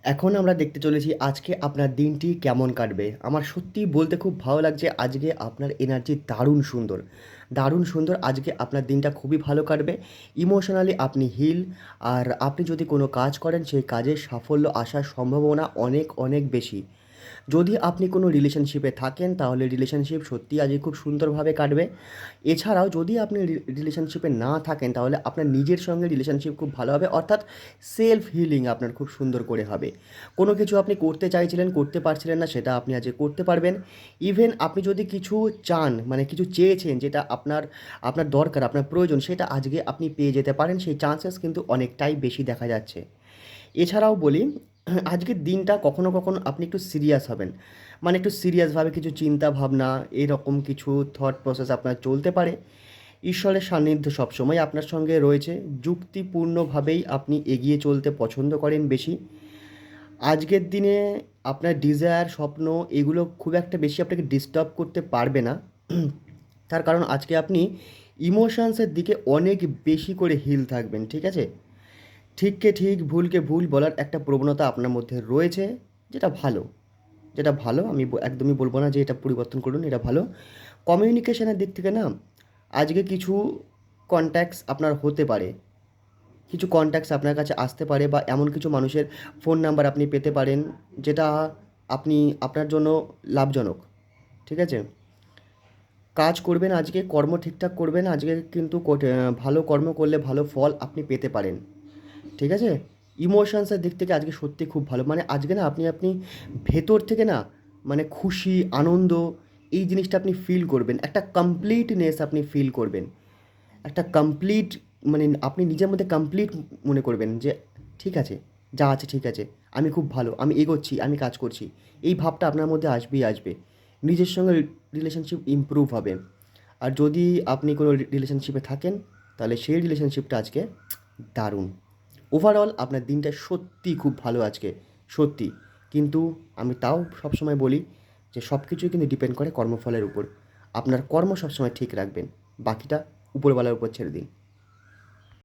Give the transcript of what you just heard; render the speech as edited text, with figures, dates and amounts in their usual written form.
এখন আমরা দেখতে চলেছি আজকে আপনার দিনটি কেমন কাটবে। আমার সত্যিই বলতে খুব ভালো লাগছে আজকে আপনার এনার্জি দারুণ সুন্দর। দারুণ সুন্দর আজকে আপনার দিনটা খুবই ভালো কাটবে। ইমোশনালি আপনি হিল। আর আপনি যদি কোনো কাজ করেন সেই কাজের সাফল্য আসার সম্ভাবনা অনেক, অনেক বেশি। যদি আপনি কোনো রিলেশনশিপে থাকেন তাহলে রিলেশনশিপ সত্যিই আজকে খুব সুন্দরভাবে কাটবে। এছাড়াও যদি আপনি রিলেশনশিপে না থাকেন তাহলে আপনার নিজের সঙ্গে রিলেশনশিপ খুব ভালো হবে, অর্থাৎ সেলফ হিলিং আপনার খুব সুন্দর করে হবে। কোনো কিছু আপনি করতে চাইছিলেন, করতে পারছিলেন না, সেটা আপনি আজকে করতে পারবেন। ইভেন আপনি যদি কিছু চান, মানে কিছু চেয়েছেন যেটা আপনার আপনার দরকার, আপনার প্রয়োজন, সেটা আজকে আপনি পেয়ে যেতে পারেন। সেই চান্সেস কিন্তু অনেকটাই বেশি দেখা যাচ্ছে। এছাড়াও বলি, আজকের দিনটা কখনো কখনো আপনি একটু সিরিয়াস হবেন, মানে একটু সিরিয়াসভাবে কিছু চিন্তা ভাবনা, এরকম কিছু থট প্রসেস আপনার চলতে পারে। ঈশ্বরের সান্নিধ্য সবসময় আপনার সঙ্গে রয়েছে। যুক্তিপূর্ণভাবেই আপনি এগিয়ে চলতে পছন্দ করেন বেশি। আজকের দিনে আপনার ডিজায়ার, স্বপ্ন, এগুলো খুব একটা বেশি আপনাকে ডিস্টার্ব করতে পারবে না। তার কারণ আজকে আপনি ইমোশনসের দিকে অনেক বেশি করে হিল থাকবেন, ঠিক আছে? ঠিককে ঠিক, ভুলকে ভুল বলার একটা প্রবণতা আপনার মধ্যে রয়েছে, যেটা ভালো। যেটা ভালো, আমি একদমই বলবো না যে এটা পরিবর্তন করুন, এটা ভালো। কমিউনিকেশনের দিক থেকে না, আজকে কিছু কন্ট্যাক্টস আপনার হতে পারে, কিছু কন্ট্যাক্টস আপনার কাছে আসতে পারে, বা এমন কিছু মানুষের ফোন নাম্বার আপনি পেতে পারেন যেটা আপনি আপনার জন্য লাভজনক, ঠিক আছে? কাজ করবেন আজকে, কর্ম ঠিকঠাক করবেন আজকে, কিন্তু ভালো কর্ম করলে ভালো ফল আপনি পেতে পারেন, ঠিক আছে? ইমোশনসের দিক থেকে আজকে সত্যি খুব ভালো, মানে আজকে না আপনি আপনি ভেতর থেকে না, মানে খুশি, আনন্দ, এই জিনিসটা আপনি ফিল করবেন, একটা কমপ্লিটনেস আপনি ফিল করবেন, একটা কমপ্লিট, মানে আপনি নিজের মধ্যে কমপ্লিট মনে করবেন যে ঠিক আছে, যা আছে ঠিক আছে, আমি খুব ভালো, আমি এগোচ্ছি, আমি কাজ করছি। এই ভাবটা আপনার মধ্যে আসবেই আসবে। নিজের সঙ্গে রিলেশনশিপ ইমপ্রুভ হবে। আর যদি আপনি কোনো রিলেশনশিপে থাকেন তাহলে সেই রিলেশনশিপটা আজকে দারুণ। ওভারঅল আপনার দিনটা সত্যিই খুব ভালো আজকে, সত্যি। কিন্তু আমি তাও সবসময় বলি যে সব কিছুই কিন্তু ডিপেন্ড করে কর্মফলের উপর। আপনার কর্ম সবসময় ঠিক রাখবেন, বাকিটা উপরওয়ালার উপর ছেড়ে দিন।